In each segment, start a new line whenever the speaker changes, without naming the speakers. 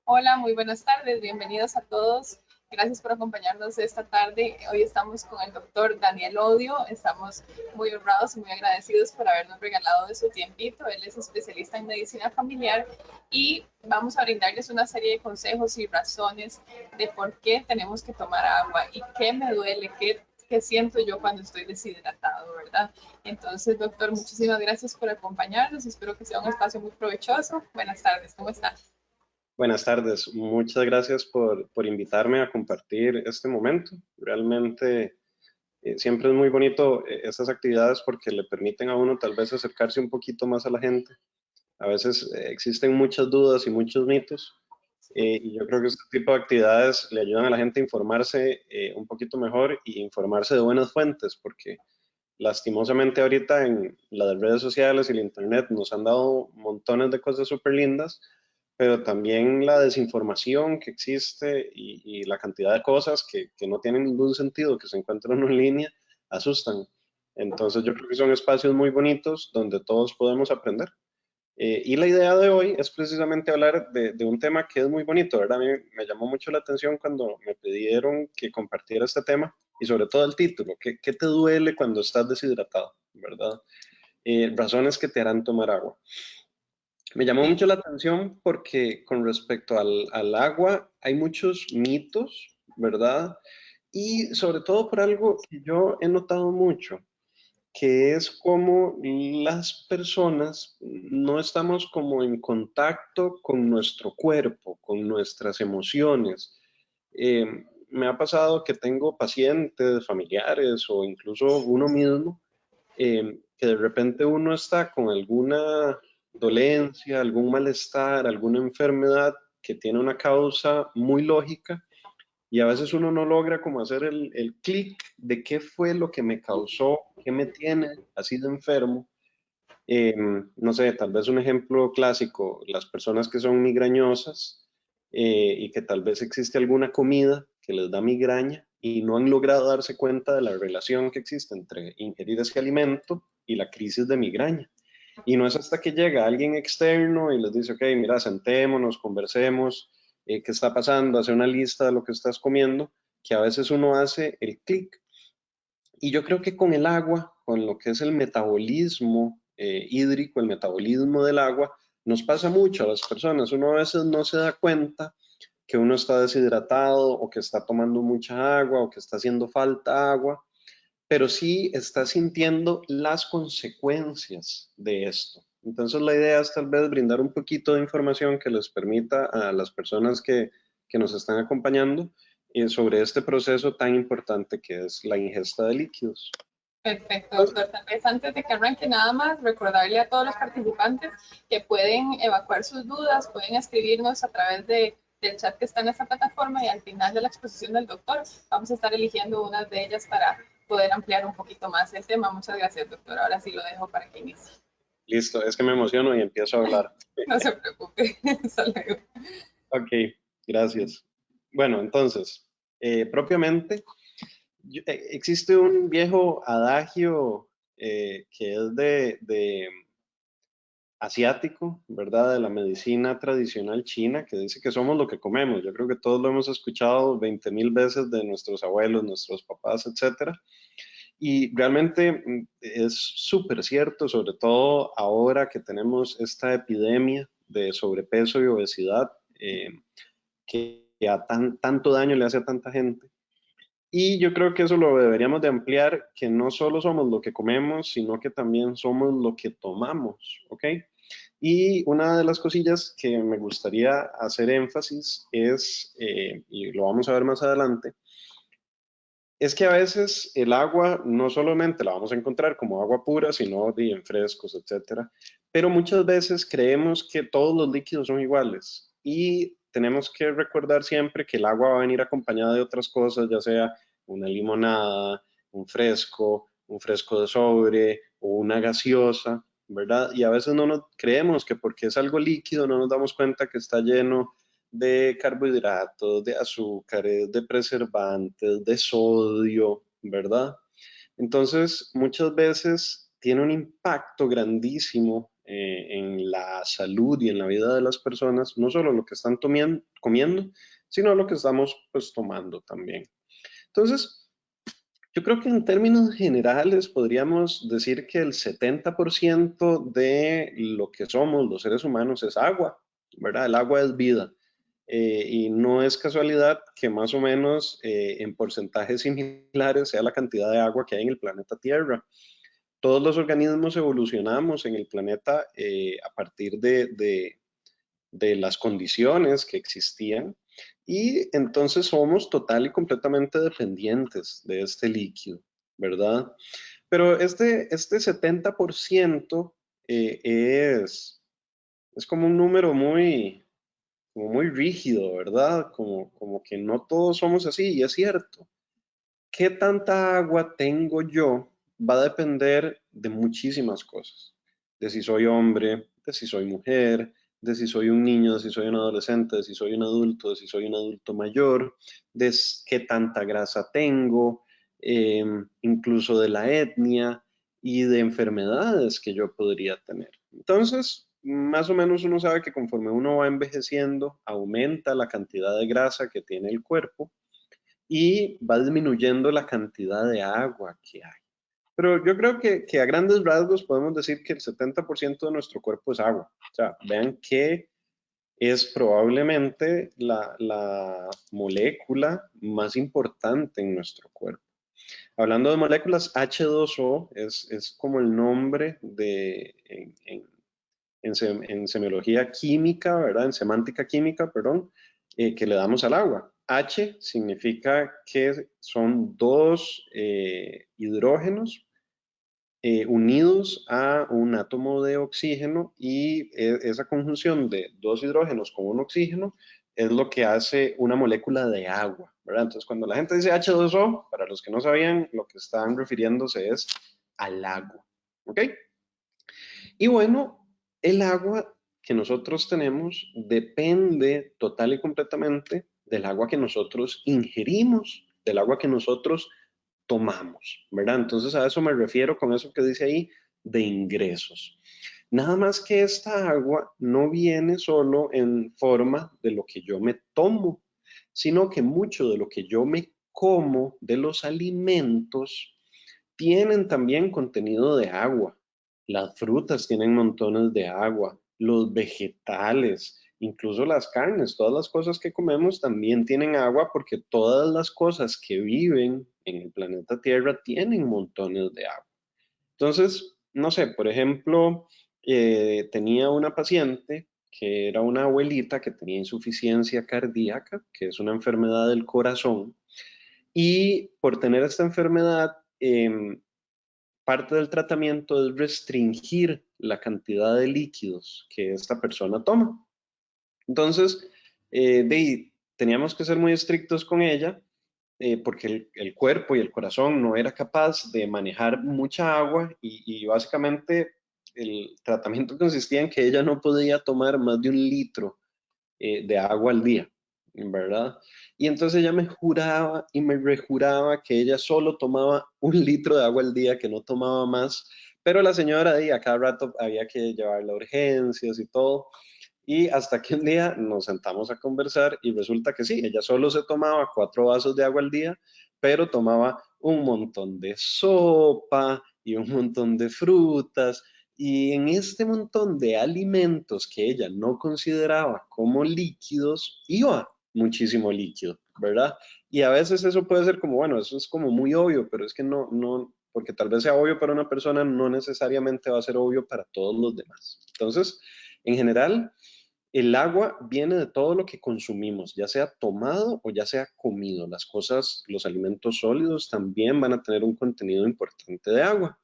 Hola, muy buenas tardes, bienvenidos a todos. Gracias por acompañarnos esta tarde. Hoy estamos con el doctor Daniel Odio. Estamos muy honrados y muy agradecidos por habernos regalado de su tiempito. Él es especialista en medicina familiar y vamos a brindarles una serie de consejos y razones de por qué tenemos que tomar agua y qué me duele, qué siento yo cuando estoy deshidratado, ¿verdad? Entonces, doctor, muchísimas gracias por acompañarnos. Espero que sea un espacio muy provechoso. Buenas tardes, ¿cómo está?
Buenas tardes, muchas gracias por invitarme a compartir este momento. Realmente siempre es muy bonito estas actividades porque le permiten a uno tal vez acercarse un poquito más a la gente. A veces existen muchas dudas y muchos mitos y yo creo que este tipo de actividades le ayudan a la gente a informarse un poquito mejor y informarse de buenas fuentes porque lastimosamente ahorita en las redes sociales y el internet nos han dado montones de cosas súper lindas, pero también la desinformación que existe y la cantidad de cosas que no tienen ningún sentido, que se encuentran en línea, asustan. Entonces yo creo que son espacios muy bonitos donde todos podemos aprender. Y la idea de hoy es precisamente hablar de un tema que es muy bonito, ¿verdad? A mí me llamó mucho la atención cuando me pidieron que compartiera este tema y sobre todo el título, ¿qué te duele cuando estás deshidratado, ¿verdad? Razones que te harán tomar agua. Me llamó
Sí.
mucho la atención porque con respecto al agua hay muchos mitos, ¿verdad? Y sobre todo por algo que yo he notado mucho, que es como las personas no estamos como en contacto con nuestro cuerpo, con nuestras emociones. Eh, Me ha pasado que tengo pacientes, familiares o incluso uno mismo que de repente uno está con alguna dolencia, algún malestar, alguna enfermedad que tiene una causa muy lógica y a veces uno no logra como hacer el clic de qué fue lo que me causó, qué me tiene así de enfermo. No sé, tal vez un ejemplo clásico, las personas que son migrañosas y que tal vez existe alguna comida que les da migraña y no han logrado darse cuenta de la relación que existe entre ingerir ese alimento y la crisis de migraña. Y no es hasta que llega alguien externo y les dice, ok, mira, sentémonos, conversemos, qué está pasando, hace una lista de lo que estás comiendo, que a veces uno hace el clic. Y yo creo que con el agua, con lo que es el metabolismo hídrico, el metabolismo del agua, nos pasa mucho a las personas. Uno a veces no se da cuenta que uno está deshidratado o que está tomando mucha agua o que está haciendo falta agua, pero sí está sintiendo las consecuencias de esto. Entonces la idea es tal vez brindar un poquito de información que les permita a las personas que nos están acompañando sobre este proceso tan importante que es la ingesta de líquidos.
Perfecto, doctor. Tal vez antes de que arranque nada más, recordarle a todos los participantes que pueden evacuar sus dudas, pueden escribirnos a través del chat que está en esta plataforma y al final de la exposición del doctor vamos a estar eligiendo unas de ellas para poder ampliar un poquito más el tema. Muchas gracias, doctor. Ahora sí lo dejo para que inicie.
Listo, es que me emociono y empiezo a hablar.
No se preocupe. Hasta luego.
Ok, gracias. Bueno, entonces, propiamente, existe un viejo adagio que es de asiático, ¿verdad? De la medicina tradicional china, que dice que somos lo que comemos. Yo creo que todos lo hemos escuchado 20.000 veces de nuestros abuelos, nuestros papás, etcétera. Y realmente es súper cierto, sobre todo ahora que tenemos esta epidemia de sobrepeso y obesidad que a tanto daño le hace a tanta gente. Y yo creo que eso lo deberíamos de ampliar, que no solo somos lo que comemos, sino que también somos lo que tomamos, ¿ok? Y una de las cosillas que me gustaría hacer énfasis es, y lo vamos a ver más adelante, es que a veces el agua no solamente la vamos a encontrar como agua pura, sino en frescos, etcétera. Pero muchas veces creemos que todos los líquidos son iguales y tenemos que recordar siempre que el agua va a venir acompañada de otras cosas, ya sea una limonada, un fresco de sobre o una gaseosa, ¿verdad? Y a veces no nos creemos que porque es algo líquido no nos damos cuenta que está lleno de carbohidratos, de azúcares, de preservantes, de sodio, ¿verdad? Entonces, muchas veces tiene un impacto grandísimo en la salud y en la vida de las personas, no solo lo que están comiendo, sino lo que estamos pues tomando también. Entonces, yo creo que en términos generales podríamos decir que el 70% de lo que somos los seres humanos es agua, ¿verdad? El agua es vida. Y no es casualidad que más o menos en porcentajes similares sea la cantidad de agua que hay en el planeta Tierra. Todos los organismos evolucionamos en el planeta a partir de las condiciones que existían y entonces somos total y completamente dependientes de este líquido, ¿verdad? Pero este 70% es como un número como muy rígido, ¿verdad? Como que no todos somos así, y es cierto. ¿Qué tanta agua tengo yo? Va a depender de muchísimas cosas. De si soy hombre, de si soy mujer, de si soy un niño, de si soy un adolescente, de si soy un adulto, de si soy un adulto mayor, de qué tanta grasa tengo, incluso de la etnia y de enfermedades que yo podría tener. Entonces, más o menos uno sabe que conforme uno va envejeciendo, aumenta la cantidad de grasa que tiene el cuerpo y va disminuyendo la cantidad de agua que hay. Pero yo creo que a grandes rasgos podemos decir que el 70% de nuestro cuerpo es agua. O sea, vean que es probablemente la molécula más importante en nuestro cuerpo. Hablando de moléculas, H2O es como el nombre en semiología química, ¿verdad? En semántica química, perdón, que le damos al agua. H significa que son dos hidrógenos unidos a un átomo de oxígeno y esa conjunción de dos hidrógenos con un oxígeno es lo que hace una molécula de agua, ¿verdad? Entonces, cuando la gente dice H2O, para los que no sabían, lo que están refiriéndose es al agua, ¿ok? Y bueno, el agua que nosotros tenemos depende total y completamente del agua que nosotros ingerimos, del agua que nosotros tomamos, ¿verdad? Entonces a eso me refiero con eso que dice ahí de ingresos. Nada más que esta agua no viene solo en forma de lo que yo me tomo, sino que mucho de lo que yo me como, de los alimentos, tienen también contenido de agua. Las frutas tienen montones de agua, los vegetales, incluso las carnes, todas las cosas que comemos también tienen agua porque todas las cosas que viven en el planeta Tierra tienen montones de agua. Entonces, no sé, por ejemplo, tenía una paciente que era una abuelita que tenía insuficiencia cardíaca, que es una enfermedad del corazón, y por tener esta enfermedad, parte del tratamiento es restringir la cantidad de líquidos que esta persona toma. Entonces, teníamos que ser muy estrictos con ella porque el cuerpo y el corazón no era capaz de manejar mucha agua y básicamente el tratamiento consistía en que ella no podía tomar más de 1 litro de agua al día, ¿verdad? Y entonces ella me juraba y me rejuraba que ella solo tomaba 1 litro de agua al día, que no tomaba más, pero la señora ahí a cada rato había que llevarla a urgencias y todo. Y hasta que un día nos sentamos a conversar y resulta que sí, ella solo se tomaba 4 vasos de agua al día, pero tomaba un montón de sopa y un montón de frutas. Y en este montón de alimentos que ella no consideraba como líquidos, iba muchísimo líquido, ¿verdad? Y a veces eso puede ser como, bueno, eso es como muy obvio, pero es que no, porque tal vez sea obvio para una persona, no necesariamente va a ser obvio para todos los demás. Entonces, en general, el agua viene de todo lo que consumimos, ya sea tomado o ya sea comido. Las cosas, los alimentos sólidos también van a tener un contenido importante de agua.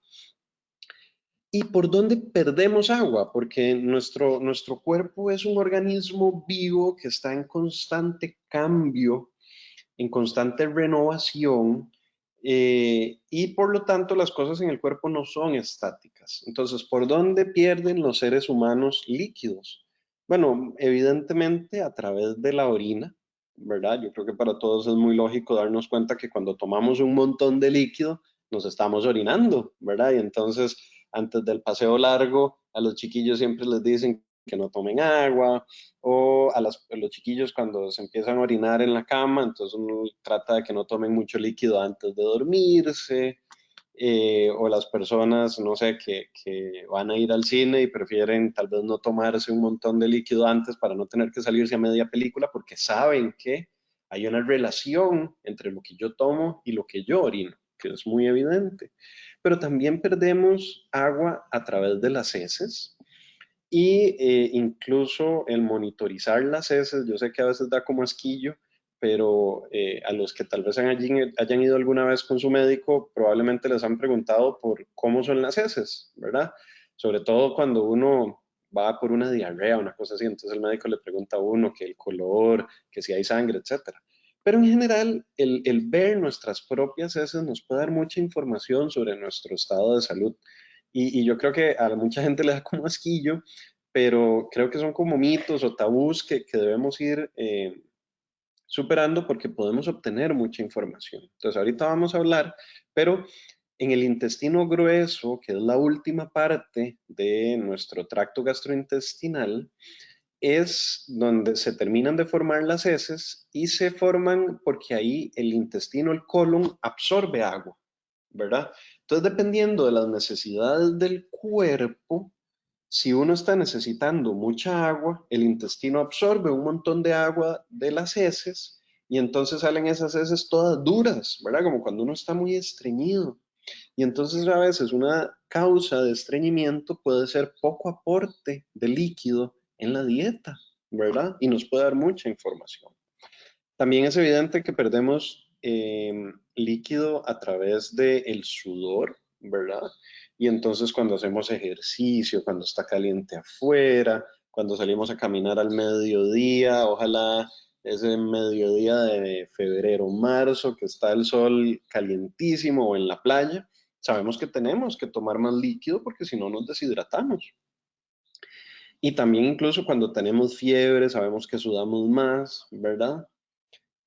¿Y por dónde perdemos agua? Porque nuestro cuerpo es un organismo vivo que está en constante cambio, en constante renovación, y por lo tanto las cosas en el cuerpo no son estáticas. Entonces, ¿por dónde pierden los seres humanos líquidos? Bueno, evidentemente a través de la orina, ¿verdad? Yo creo que para todos es muy lógico darnos cuenta que cuando tomamos un montón de líquido, nos estamos orinando, ¿verdad? Y entonces, antes del paseo largo, a los chiquillos siempre les dicen que no tomen agua, o a los chiquillos cuando se empiezan a orinar en la cama, entonces uno trata de que no tomen mucho líquido antes de dormirse, o las personas, no sé, que van a ir al cine y prefieren tal vez no tomarse un montón de líquido antes para no tener que salirse a media película porque saben que hay una relación entre lo que yo tomo y lo que yo orino, que es muy evidente. Pero también perdemos agua a través de las heces y incluso el monitorizar las heces, yo sé que a veces da como asquillo, pero a los que tal vez hayan ido alguna vez con su médico, probablemente les han preguntado por cómo son las heces, ¿verdad? Sobre todo cuando uno va por una diarrea, una cosa así, entonces el médico le pregunta a uno que el color, que si hay sangre, etcétera. Pero en general, el ver nuestras propias heces nos puede dar mucha información sobre nuestro estado de salud. Y yo creo que a mucha gente le da como asquillo, pero creo que son como mitos o tabús que debemos ir superando porque podemos obtener mucha información. Entonces, ahorita vamos a hablar, pero en el intestino grueso, que es la última parte de nuestro tracto gastrointestinal, es donde se terminan de formar las heces y se forman porque ahí el intestino, el colon, absorbe agua, ¿verdad? Entonces, dependiendo de las necesidades del cuerpo, si uno está necesitando mucha agua, el intestino absorbe un montón de agua de las heces y entonces salen esas heces todas duras, ¿verdad? Como cuando uno está muy estreñido. Y entonces a veces una causa de estreñimiento puede ser poco aporte de líquido en la dieta, ¿verdad? Y nos puede dar mucha información. También es evidente que perdemos líquido a través del sudor, ¿verdad? Y entonces cuando hacemos ejercicio, cuando está caliente afuera, cuando salimos a caminar al mediodía, ojalá ese mediodía de febrero, marzo, que está el sol calientísimo o en la playa, sabemos que tenemos que tomar más líquido porque si no nos deshidratamos. Y también incluso cuando tenemos fiebre, sabemos que sudamos más, ¿verdad?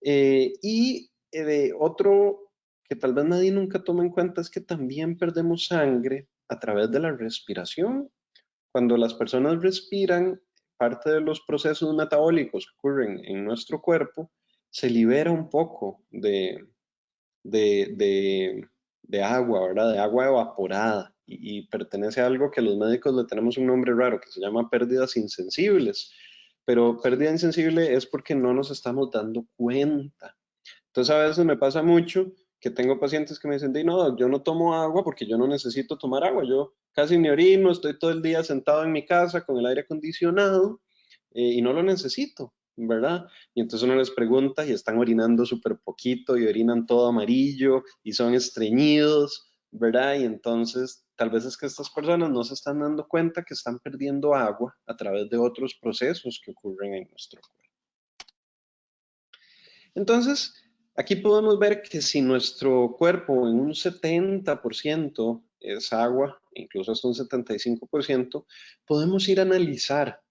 De otro que tal vez nadie nunca toma en cuenta es que también perdemos sangre a través de la respiración. Cuando las personas respiran, parte de los procesos metabólicos que ocurren en nuestro cuerpo, se libera un poco de, de, de agua, ¿verdad? De agua evaporada. Y pertenece a algo que los médicos le tenemos un nombre raro, que se llama pérdidas insensibles. Pero pérdida insensible es porque no nos estamos dando cuenta. Entonces a veces me pasa mucho que tengo pacientes que me dicen, no, yo no tomo agua porque yo no necesito tomar agua, yo casi ni orino, estoy todo el día sentado en mi casa con el aire acondicionado y no lo necesito, ¿verdad? Y entonces uno les pregunta y están orinando súper poquito y orinan todo amarillo y son estreñidos, ¿verdad? Y entonces tal vez es que estas personas no se están dando cuenta que están perdiendo agua a través de otros procesos que ocurren en nuestro cuerpo. Entonces, aquí podemos ver que si nuestro cuerpo en un 70% es agua, incluso hasta un 75%, podemos ir a analizar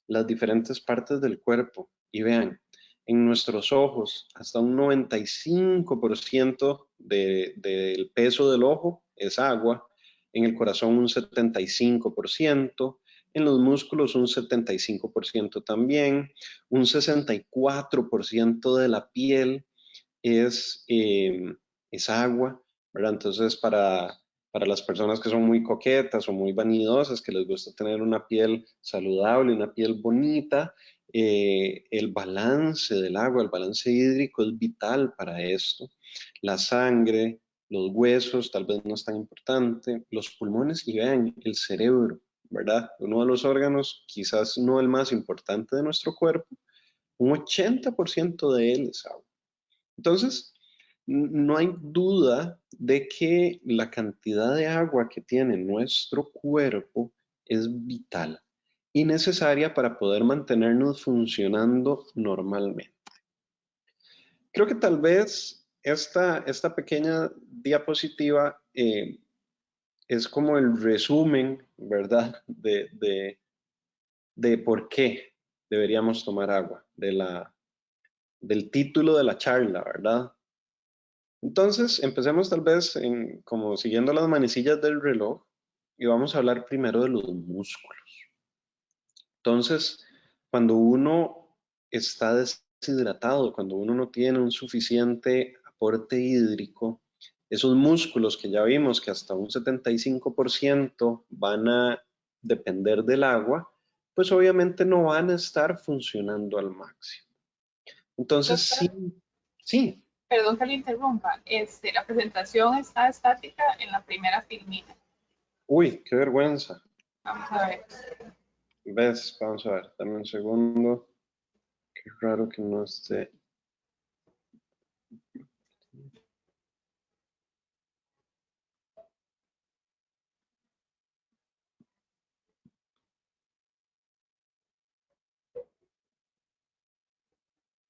las diferentes partes del cuerpo. Y vean, en nuestros ojos, hasta un 95% del peso del ojo es agua, en el corazón un 75%, en los músculos un 75% también, un 64% de la piel es, eh, es agua, ¿verdad? Entonces, para las personas que son muy coquetas o muy vanidosas, que les gusta tener una piel saludable, una piel bonita, el balance del agua, el balance hídrico es vital para esto. La sangre, los huesos, tal vez no es tan importante, los pulmones y vean, el cerebro, ¿verdad? Uno de los órganos, quizás no el más importante de nuestro cuerpo, un 80% de él es agua. Entonces, no hay duda de que la cantidad de agua que tiene nuestro cuerpo es vital y necesaria para poder mantenernos funcionando normalmente. Creo que tal vez esta pequeña diapositiva es como el resumen, ¿verdad? De por qué deberíamos tomar agua, del título de la charla, ¿verdad? Entonces, empecemos tal vez como siguiendo las manecillas del reloj, y vamos a hablar primero de los músculos. Entonces, cuando uno está deshidratado, cuando uno no tiene un suficiente aporte hídrico, esos músculos que ya vimos que hasta un 75% van a depender del agua, pues obviamente no van a estar funcionando al máximo. Entonces,
Doctor,
sí, sí.
perdón que le interrumpa. La presentación está estática en la primera filmina.
Uy, qué vergüenza.
Vamos a ver.
¿Ves? Vamos a ver, dame un segundo. Qué raro que no esté.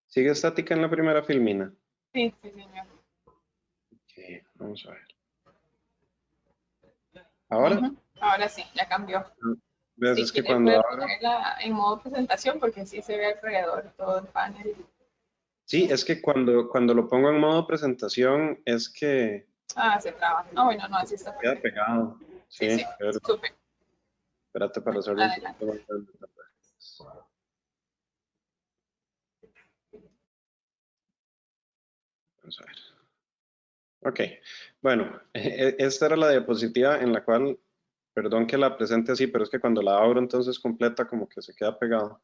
¿Sigue estática en la primera filmina?
Sí, sí, señor.
Ok, vamos a ver. ¿Ahora?
Ujú. Ahora sí, ya cambió.
¿Ves?
Si
Es que
quiere
cuando
puede
abro.
ponerla en modo presentación porque sí se ve alrededor todo el panel.
Sí, es que cuando lo pongo en modo presentación es que
Ah, se traba. Ah, bueno, no, así está
queda
perfecto.
pegado. Sí,
Sí, sí,
qué vergüenza.
súper.
Espérate para
Bueno,
hacerlo un
adelante.
poquito más grande, tal vez. Vamos a ver. Ok, bueno, esta era la diapositiva en la cual, perdón que la presente así, pero es que cuando la abro entonces completa como que se queda pegado.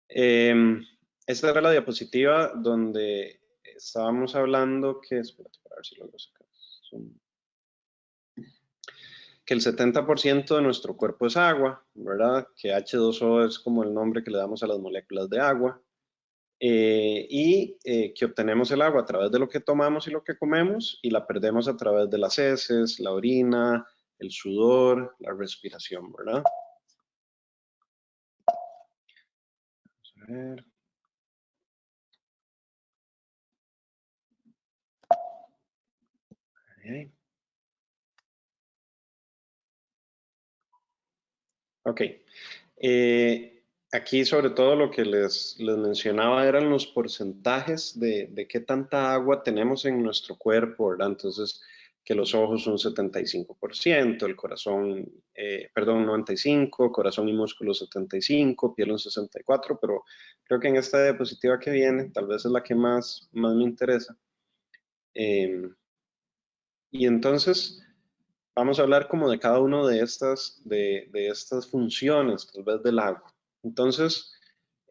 Esta era la diapositiva donde estábamos hablando que, espérate, para ver si lo sacar, que el 70% de nuestro cuerpo es agua, ¿verdad? Que H2O es como el nombre que le damos a las moléculas de agua. Que obtenemos el agua a través de lo que tomamos y lo que comemos y la perdemos a través de las heces, la orina, el sudor, la respiración, ¿verdad? Vamos a ver. Ahí. Ok. Aquí sobre todo lo que les mencionaba eran los porcentajes de qué tanta agua tenemos en nuestro cuerpo, ¿verdad? Entonces, que los ojos un 75%, el corazón, perdón, 95%, corazón y músculo 75%, piel un 64%, pero creo que en esta diapositiva que viene, tal vez es la que más me interesa. Y entonces, vamos a hablar como de cada una de estas funciones, tal vez del agua. Entonces,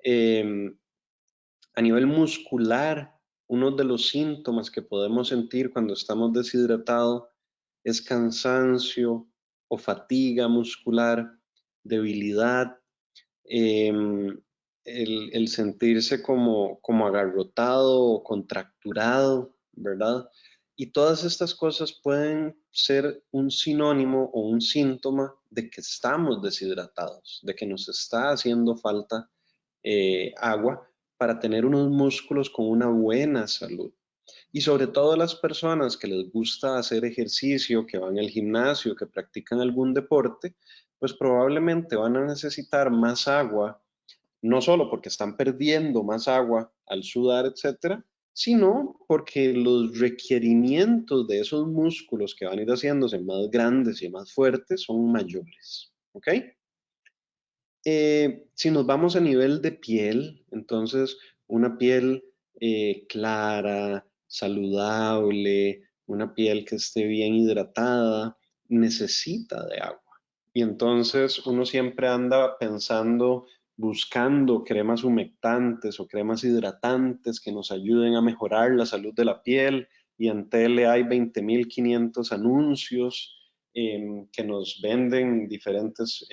eh, a nivel muscular, uno de los síntomas que podemos sentir cuando estamos deshidratados es cansancio o fatiga muscular, debilidad, eh, el sentirse como agarrotado o contracturado, ¿verdad? Y todas estas cosas pueden ser un sinónimo o un síntoma de que estamos deshidratados, de que nos está haciendo falta agua para tener unos músculos con una buena salud. Y sobre todo las personas que les gusta hacer ejercicio, que van al gimnasio, que practican algún deporte, pues probablemente van a necesitar más agua, no solo porque están perdiendo más agua al sudar, etcétera, sino porque los requerimientos de esos músculos que van a ir haciéndose más grandes y más fuertes son mayores. ¿Ok? Si nos vamos a nivel de piel, entonces una piel clara, saludable, una piel que esté bien hidratada, necesita de agua. Y entonces uno siempre anda pensando, buscando cremas humectantes o cremas hidratantes que nos ayuden a mejorar la salud de la piel. Y en tele hay 20.500 anuncios que nos venden diferentes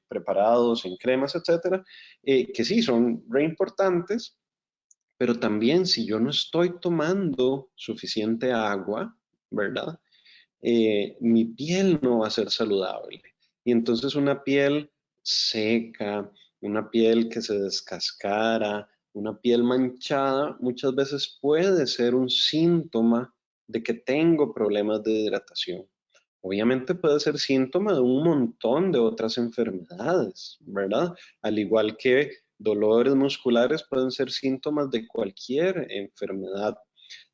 preparados en cremas, etcétera, que sí son re importantes, pero también si yo no estoy tomando suficiente agua, ¿verdad? Mi piel no va a ser saludable. Y entonces una piel seca, una piel que se descascara, una piel manchada, muchas veces puede ser un síntoma de que tengo problemas de hidratación. Obviamente puede ser síntoma de un montón de otras enfermedades, ¿verdad? Al igual que dolores musculares pueden ser síntomas de cualquier enfermedad.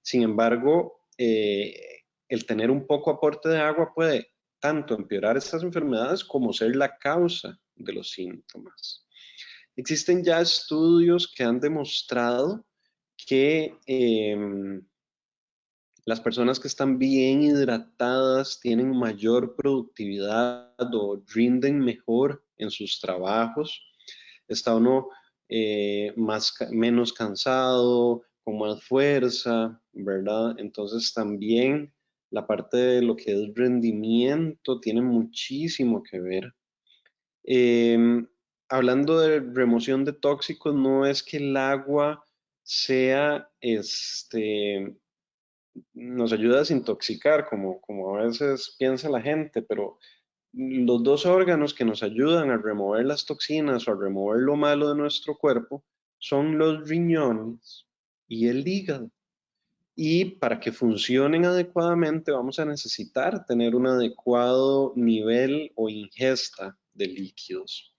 Sin embargo, el tener un poco aporte de agua puede tanto empeorar estas enfermedades como ser la causa de los síntomas. Existen ya estudios que han demostrado que las personas que están bien hidratadas tienen mayor productividad o rinden mejor en sus trabajos. Está uno menos cansado, con más fuerza, ¿verdad? Entonces también la parte de lo que es rendimiento tiene muchísimo que ver. Hablando de remoción de tóxicos, no es que el agua sea nos ayuda a desintoxicar, como a veces piensa la gente, pero los dos órganos que nos ayudan a remover las toxinas o a remover lo malo de nuestro cuerpo son los riñones y el hígado. Y para que funcionen adecuadamente vamos a necesitar tener un adecuado nivel o ingesta de líquidos.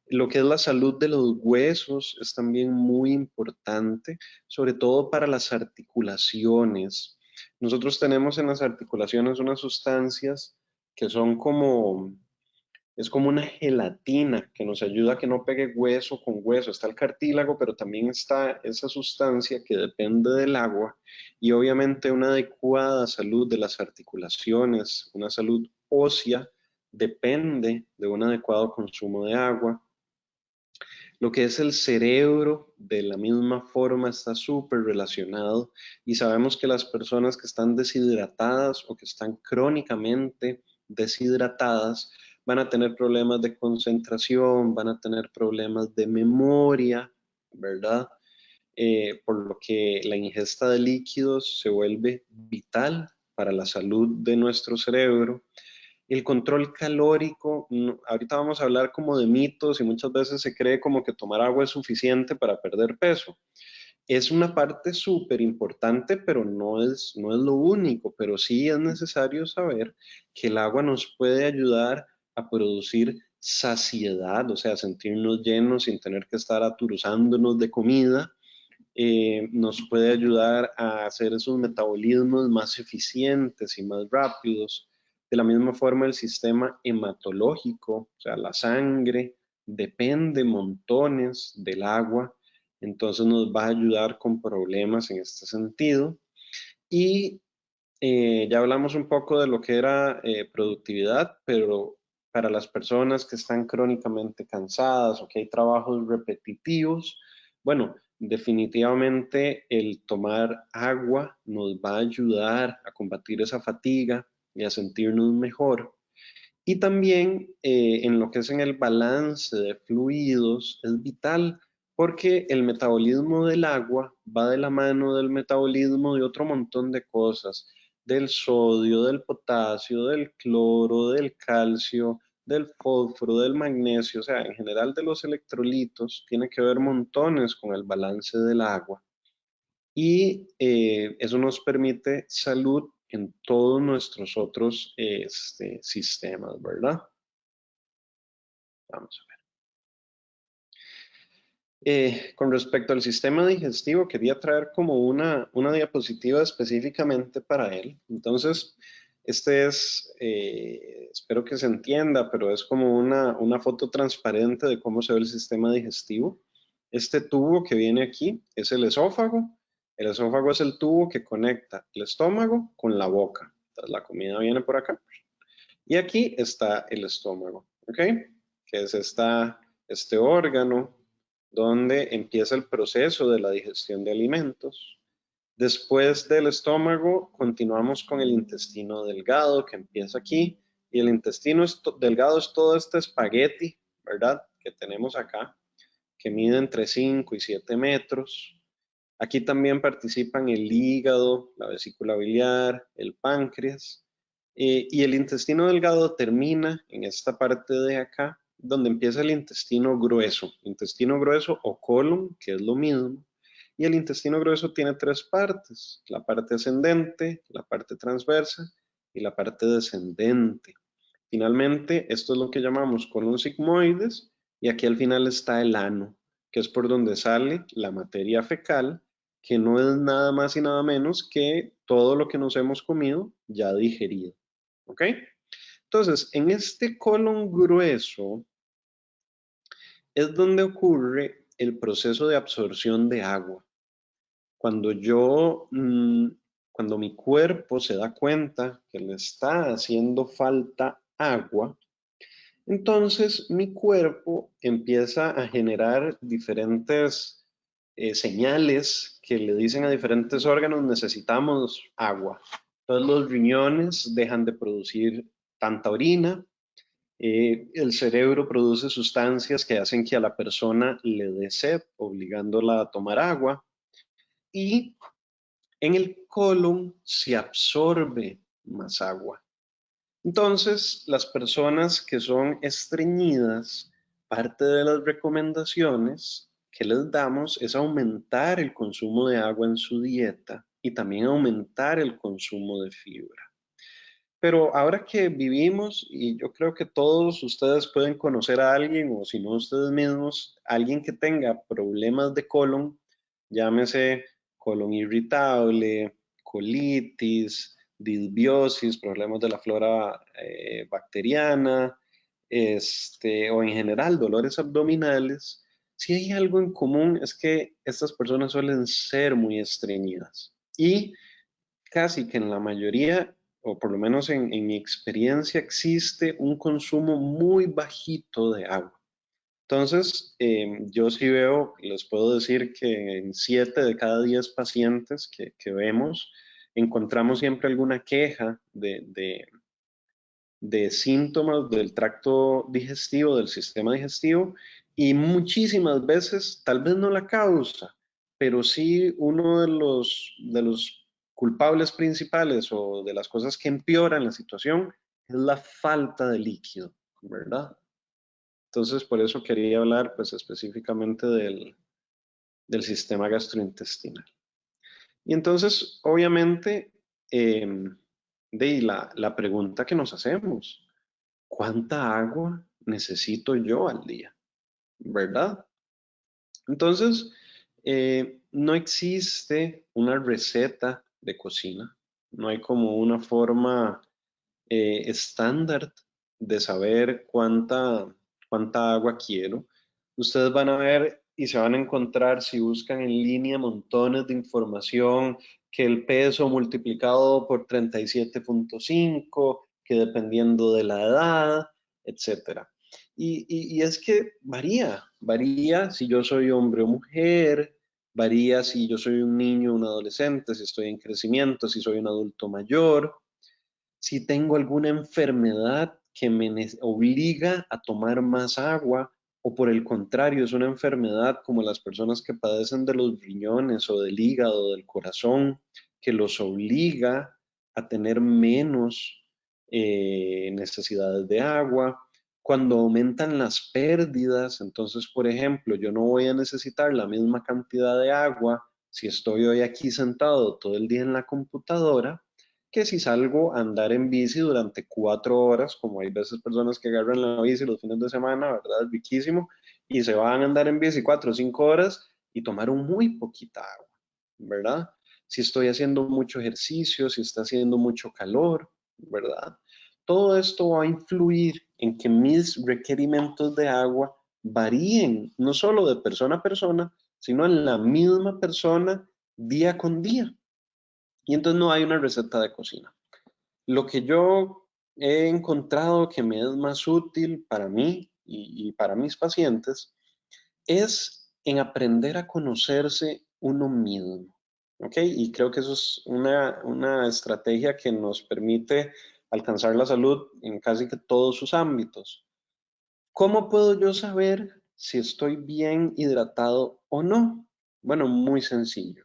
Lo que es la salud de los huesos es también muy importante, sobre todo para las articulaciones. Nosotros tenemos en las articulaciones unas sustancias que son es como una gelatina que nos ayuda a que no pegue hueso con hueso. Está el cartílago, pero también está esa sustancia que depende del agua y obviamente una adecuada salud de las articulaciones, una salud ósea, depende de un adecuado consumo de agua. Lo que es el cerebro, de la misma forma, está súper relacionado y sabemos que las personas que están deshidratadas o que están crónicamente deshidratadas van a tener problemas de concentración, van a tener problemas de memoria, ¿verdad? Por lo que la ingesta de líquidos se vuelve vital para la salud de nuestro cerebro. El control calórico, ahorita vamos a hablar como de mitos y muchas veces se cree como que tomar agua es suficiente para perder peso. Es una parte súper importante, pero no es lo único, pero sí es necesario saber que el agua nos puede ayudar a producir saciedad, o sea, sentirnos llenos sin tener que estar aturuzándonos de comida. Nos puede ayudar a hacer esos metabolismos más eficientes y más rápidos. De la misma forma, el sistema hematológico, o sea, la sangre, depende montones del agua, entonces nos va a ayudar con problemas en este sentido. Y ya hablamos un poco de lo que era productividad, pero para las personas que están crónicamente cansadas o que hay trabajos repetitivos, bueno, definitivamente el tomar agua nos va a ayudar a combatir esa fatiga y a sentirnos mejor. Y también en lo que es en el balance de fluidos es vital porque el metabolismo del agua va de la mano del metabolismo de otro montón de cosas, del sodio, del potasio, del cloro, del calcio, del fósforo, del magnesio, o sea, en general de los electrolitos, tiene que ver montones con el balance del agua. Y eso nos permite salud en todos nuestros otros sistemas, ¿verdad? Vamos a ver. Con respecto al sistema digestivo, quería traer como una diapositiva específicamente para él. Entonces, este es, espero que se entienda, pero es como una foto transparente de cómo se ve el sistema digestivo. Este tubo que viene aquí es el esófago. El esófago es el tubo que conecta el estómago con la boca. Entonces, la comida viene por acá. Y aquí está el estómago, ¿ok? Que es este órgano donde empieza el proceso de la digestión de alimentos. Después del estómago, continuamos con el intestino delgado, que empieza aquí. Y el intestino delgado es todo este espagueti, ¿verdad? Que tenemos acá, que mide entre 5 y 7 metros. Aquí también participan el hígado, la vesícula biliar, el páncreas. Y el intestino delgado termina en esta parte de acá, donde empieza el intestino grueso o colon, que es lo mismo. Y el intestino grueso tiene tres partes, la parte ascendente, la parte transversa y la parte descendente. Finalmente, esto es lo que llamamos colon sigmoides y aquí al final está el ano, que es por donde sale la materia fecal, que no es nada más y nada menos que todo lo que nos hemos comido ya digerido. ¿Ok? Entonces, en este colon grueso es donde ocurre el proceso de absorción de agua. Cuando cuando mi cuerpo se da cuenta que le está haciendo falta agua, entonces mi cuerpo empieza a generar diferentes señales que le dicen a diferentes órganos: necesitamos agua. Entonces los riñones dejan de producir tanta orina, el cerebro produce sustancias que hacen que a la persona le dé sed, obligándola a tomar agua, y en el colon se absorbe más agua. Entonces, las personas que son estreñidas, parte de las recomendaciones que les damos es aumentar el consumo de agua en su dieta y también aumentar el consumo de fibra. Pero ahora que vivimos, y yo creo que todos ustedes pueden conocer a alguien, o si no ustedes mismos, alguien que tenga problemas de colon, llámese colon irritable, colitis, disbiosis, problemas de la flora bacteriana, o en general dolores abdominales. Si hay algo en común es que estas personas suelen ser muy estreñidas, y casi que en la mayoría, o por lo menos en mi experiencia, existe un consumo muy bajito de agua. Entonces, yo sí veo, les puedo decir que en 7 de cada 10 pacientes que vemos, encontramos siempre alguna queja de síntomas del tracto digestivo, del sistema digestivo, y muchísimas veces, tal vez no la causa, pero sí uno de los culpables principales o de las cosas que empeoran la situación es la falta de líquido, ¿verdad? Entonces, por eso quería hablar pues específicamente del sistema gastrointestinal. Y entonces, obviamente, la pregunta que nos hacemos: ¿cuánta agua necesito yo al día? ¿Verdad? Entonces, no existe una receta de cocina, no hay como una forma estándar de saber cuánta agua quiero. Ustedes van a ver y se van a encontrar, si buscan en línea, montones de información, que el peso multiplicado por 37.5, que dependiendo de la edad, etcétera. Y es que varía si yo soy hombre o mujer, varía si yo soy un niño o un adolescente, si estoy en crecimiento, si soy un adulto mayor, si tengo alguna enfermedad que me obliga a tomar más agua, o por el contrario, es una enfermedad como las personas que padecen de los riñones o del hígado, del corazón, que los obliga a tener menos necesidades de agua. Cuando aumentan las pérdidas, entonces, por ejemplo, yo no voy a necesitar la misma cantidad de agua si estoy hoy aquí sentado todo el día en la computadora, que si salgo a andar en bici durante 4 horas, como hay veces personas que agarran la bici los fines de semana, ¿verdad? Es riquísimo, y se van a andar en bici 4 o 5 horas y tomaron muy poquita agua, ¿verdad? Si estoy haciendo mucho ejercicio, si está haciendo mucho calor, ¿verdad? Todo esto va a influir en que mis requerimientos de agua varíen, no solo de persona a persona, sino en la misma persona día con día. Y entonces no hay una receta de cocina. Lo que yo he encontrado que me es más útil para mí y para mis pacientes es en aprender a conocerse uno mismo. ¿Ok? Y creo que eso es una estrategia que nos permite alcanzar la salud en casi que todos sus ámbitos. ¿Cómo puedo yo saber si estoy bien hidratado o no? Bueno, muy sencillo.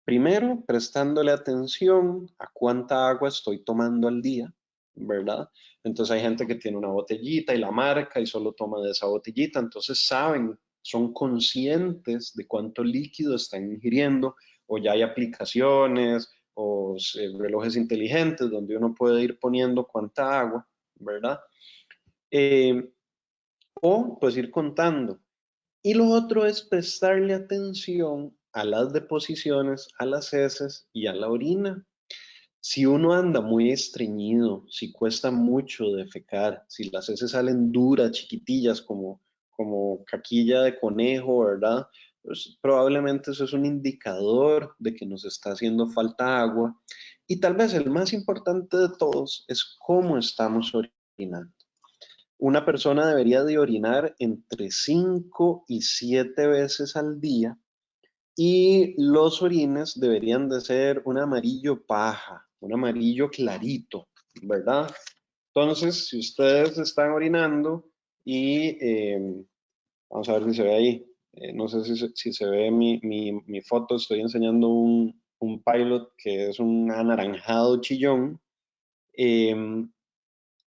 Primero, prestándole atención a cuánta agua estoy tomando al día, ¿verdad? Entonces hay gente que tiene una botellita y la marca y solo toma de esa botellita, entonces saben, son conscientes de cuánto líquido están ingiriendo, o ya hay aplicaciones o relojes inteligentes donde uno puede ir poniendo cuánta agua, ¿verdad? Eh, o pues ir contando. Y lo otro es prestarle atención a las deposiciones, a las heces y a la orina. Si uno anda muy estreñido, si cuesta mucho defecar, si las heces salen duras, chiquitillas, como caquilla de conejo, ¿verdad? Pues probablemente eso es un indicador de que nos está haciendo falta agua. Y tal vez el más importante de todos es cómo estamos orinando. Una persona debería de orinar entre 5 y 7 veces al día y los orines deberían de ser un amarillo paja, un amarillo clarito, ¿verdad? Entonces, si ustedes están orinando y vamos a ver si se ve ahí, no sé si se ve mi foto, estoy enseñando un pilot que es un anaranjado chillón. Em,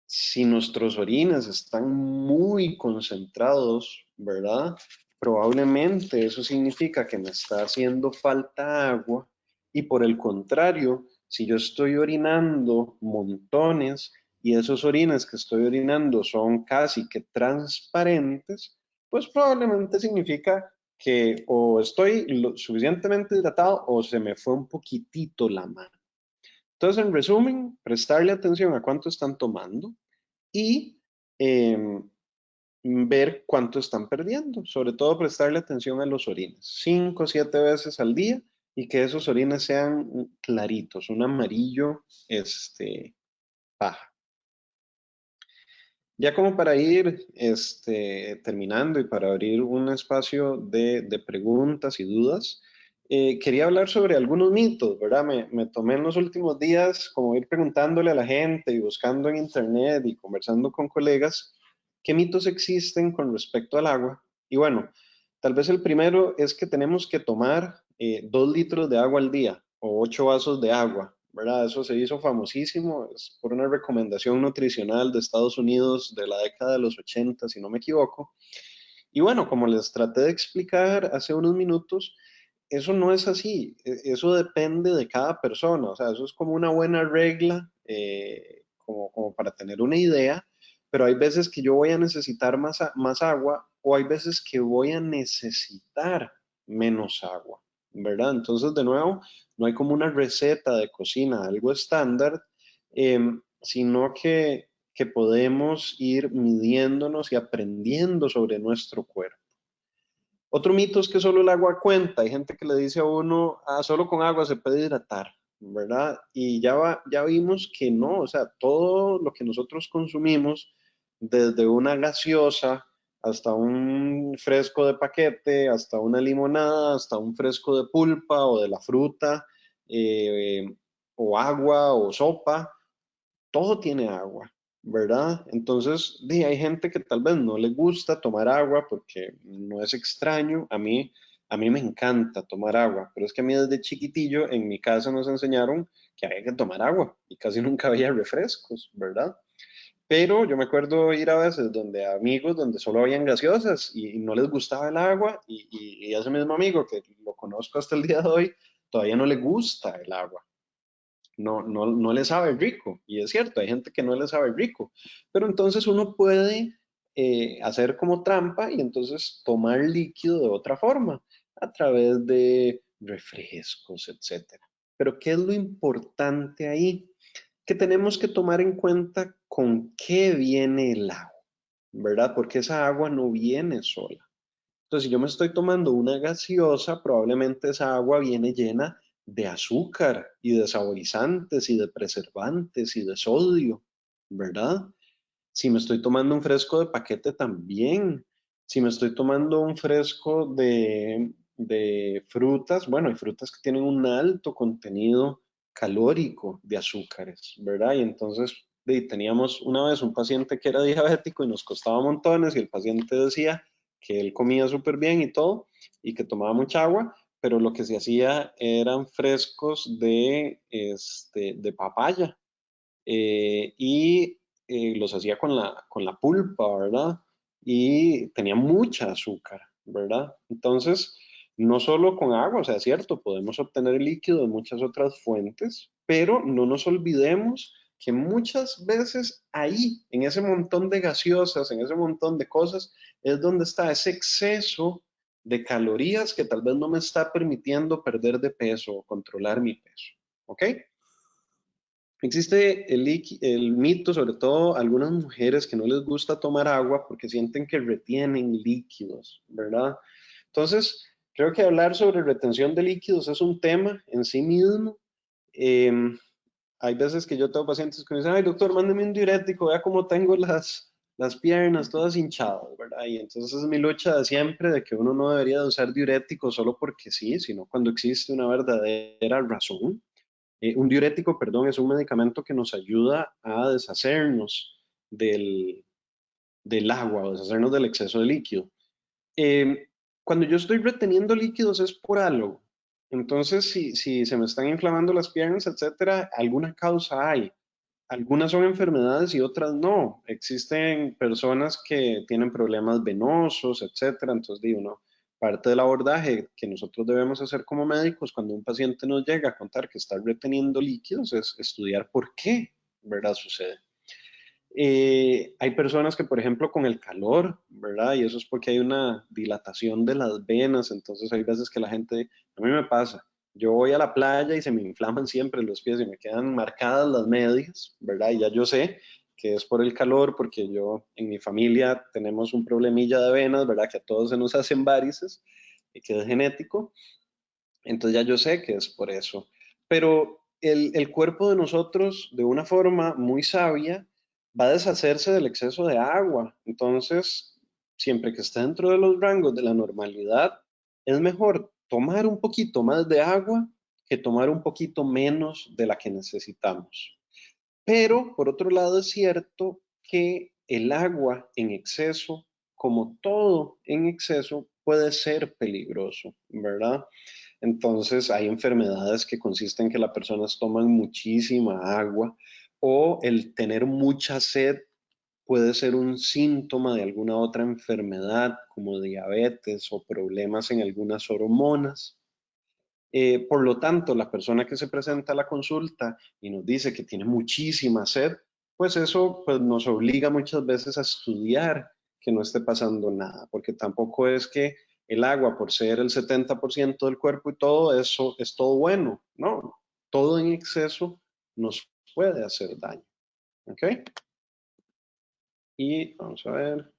si nuestros orines están muy concentrados, ¿verdad? Probablemente eso significa que me está haciendo falta agua y por el contrario, si yo estoy orinando montones y esos orines que estoy orinando son casi que transparentes, pues probablemente significa que o estoy suficientemente hidratado o se me fue un poquitito la mano. Entonces, en resumen, prestarle atención a cuánto están tomando y eh, ver cuánto están perdiendo. Sobre todo prestarle atención a los orines, 5 o 7 veces al día y que esos orines sean claritos, un amarillo paja. Ya como para ir terminando y para abrir un espacio de preguntas y dudas, quería hablar sobre algunos mitos, ¿verdad? Me tomé en los últimos días como ir preguntándole a la gente y buscando en internet y conversando con colegas qué mitos existen con respecto al agua. Y bueno, tal vez el primero es que tenemos que tomar 2 litros de agua al día o 8 vasos de agua, ¿verdad? Eso se hizo famosísimo, es por una recomendación nutricional de Estados Unidos de la década de los 80, si no me equivoco. Y bueno, como les traté de explicar hace unos minutos, eso no es así, eso depende de cada persona, o sea, eso es como una buena regla, como para tener una idea, pero hay veces que yo voy a necesitar más agua o hay veces que voy a necesitar menos agua, ¿verdad? Entonces, de nuevo, no hay como una receta de cocina, algo estándar, sino que podemos ir midiéndonos y aprendiendo sobre nuestro cuerpo. Otro mito es que solo el agua cuenta. Hay gente que le dice a uno, ah, solo con agua se puede hidratar, ¿verdad? Y ya vimos que no, o sea, todo lo que nosotros consumimos, desde una gaseosa hasta un fresco de paquete, hasta una limonada, hasta un fresco de pulpa o de la fruta, eh, o agua o sopa, todo tiene agua, ¿verdad? Entonces, hay gente que tal vez no le gusta tomar agua porque no es extraño. A mí me encanta tomar agua, pero es que a mí desde chiquitillo en mi casa nos enseñaron que había que tomar agua y casi nunca había refrescos, ¿verdad? Pero yo me acuerdo ir a veces donde amigos, donde solo habían gaseosas y no les gustaba el agua y ese mismo amigo que lo conozco hasta el día de hoy, todavía no le gusta el agua, no le sabe rico. Y es cierto, hay gente que no le sabe rico. Pero entonces uno puede hacer como trampa y entonces tomar líquido de otra forma, a través de refrescos, etcétera. Pero ¿qué es lo importante ahí? Que tenemos que tomar en cuenta con qué viene el agua, ¿verdad? Porque esa agua no viene sola. Entonces, si yo me estoy tomando una gaseosa, probablemente esa agua viene llena de azúcar y de saborizantes y de preservantes y de sodio, ¿verdad? Si me estoy tomando un fresco de paquete también. Si me estoy tomando un fresco de frutas, bueno, hay frutas que tienen un alto contenido calórico de azúcares, ¿verdad? Y entonces teníamos una vez un paciente que era diabético y nos costaba montones y el paciente decía que él comía súper bien y todo y que tomaba mucha agua, pero lo que se hacía eran frescos de papaya, y los hacía con la pulpa, ¿verdad? Y tenía mucha azúcar, ¿verdad? Entonces, no solo con agua, o sea, es cierto, podemos obtener líquido de muchas otras fuentes, pero no nos olvidemos que muchas veces ahí, en ese montón de gaseosas, en ese montón de cosas, es donde está ese exceso de calorías que tal vez no me está permitiendo perder de peso o controlar mi peso. ¿Ok? Existe el mito, sobre todo algunas mujeres que no les gusta tomar agua porque sienten que retienen líquidos, ¿verdad? Entonces, creo que hablar sobre retención de líquidos es un tema en sí mismo. Eh, Hay veces que yo tengo pacientes que me dicen, ay doctor, mándeme un diurético, vea cómo tengo las piernas todas hinchadas, ¿verdad? Y entonces es mi lucha de siempre de que uno no debería de usar diuréticos solo porque sí, sino cuando existe una verdadera razón. Un diurético, perdón, es un medicamento que nos ayuda a deshacernos del, del agua o deshacernos del exceso de líquido. Eh, Cuando yo estoy reteniendo líquidos es por algo. Entonces, si se me están inflamando las piernas, etcétera, alguna causa hay. Algunas son enfermedades y otras no. Existen personas que tienen problemas venosos, etcétera. Entonces, digo, no. Parte del abordaje que nosotros debemos hacer como médicos cuando un paciente nos llega a contar que está reteniendo líquidos es estudiar por qué, ¿verdad? Sucede. Hay personas que, por ejemplo, con el calor, ¿verdad? Y eso es porque hay una dilatación de las venas, entonces hay veces que la gente, a mí me pasa, yo voy a la playa y se me inflaman siempre los pies y me quedan marcadas las medias, ¿verdad? Y ya yo sé que es por el calor, porque yo en mi familia tenemos un problemilla de venas, ¿verdad? Que a todos se nos hacen varices y que es genético, entonces ya yo sé que es por eso. Pero el cuerpo de nosotros, de una forma muy sabia, va a deshacerse del exceso de agua. Entonces, siempre que esté dentro de los rangos de la normalidad, es mejor tomar un poquito más de agua que tomar un poquito menos de la que necesitamos. Pero, por otro lado, es cierto que el agua en exceso, como todo en exceso, puede ser peligroso, ¿verdad? Entonces hay enfermedades que consisten en que las personas toman muchísima agua o el tener mucha sed puede ser un síntoma de alguna otra enfermedad como diabetes o problemas en algunas hormonas. Por lo tanto, la persona que se presenta a la consulta y nos dice que tiene muchísima sed, pues eso pues, nos obliga muchas veces a estudiar que no esté pasando nada, porque tampoco es que el agua, por ser el 70% del cuerpo y todo eso, es todo bueno, no, todo en exceso nos puede hacer daño, ¿ok? Y vamos a ver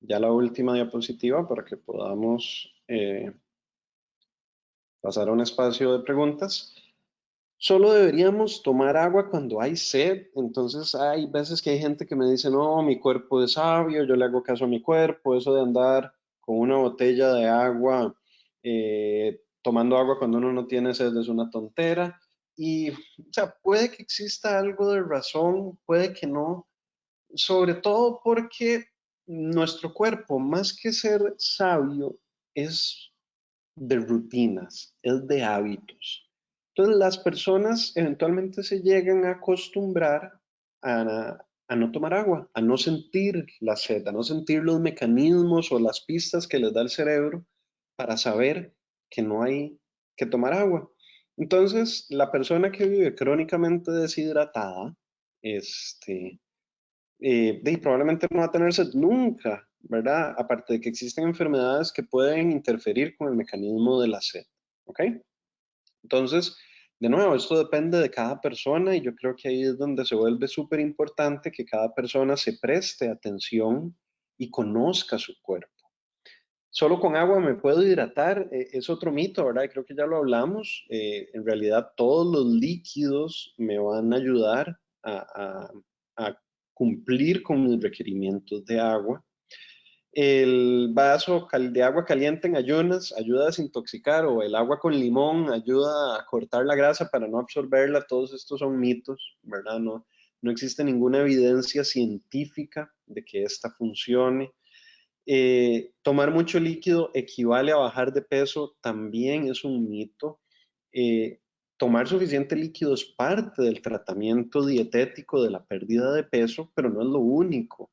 ya la última diapositiva para que podamos pasar a un espacio de preguntas. Solo deberíamos tomar agua cuando hay sed. Entonces hay veces que hay gente que me dice, no, mi cuerpo es sabio, yo le hago caso a mi cuerpo, eso de andar con una botella de agua, tomando agua cuando uno no tiene sed es una tontera. Y, o sea, puede que exista algo de razón, puede que no, sobre todo porque nuestro cuerpo, más que ser sabio, es de rutinas, es de hábitos. Entonces las personas eventualmente se llegan a acostumbrar a no tomar agua, a no sentir la sed, a no sentir los mecanismos o las pistas que les da el cerebro para saber que no hay que tomar agua. Entonces, la persona que vive crónicamente deshidratada, este, probablemente no va a tener sed nunca, ¿verdad? Aparte de que existen enfermedades que pueden interferir con el mecanismo de la sed, ¿ok? Entonces, de nuevo, esto depende de cada persona y yo creo que ahí es donde se vuelve súper importante que cada persona se preste atención y conozca su cuerpo. Solo con agua me puedo hidratar, es otro mito, ¿verdad? Creo que ya lo hablamos. En realidad, todos los líquidos me van a ayudar a cumplir con mis requerimientos de agua. El vaso de agua caliente en ayunas ayuda a desintoxicar o el agua con limón ayuda a cortar la grasa para no absorberla. Todos estos son mitos, ¿verdad? No, no existe ninguna evidencia científica de que esta funcione. Tomar mucho líquido equivale a bajar de peso, también es un mito. Tomar suficiente líquido es parte del tratamiento dietético de la pérdida de peso, pero no es lo único.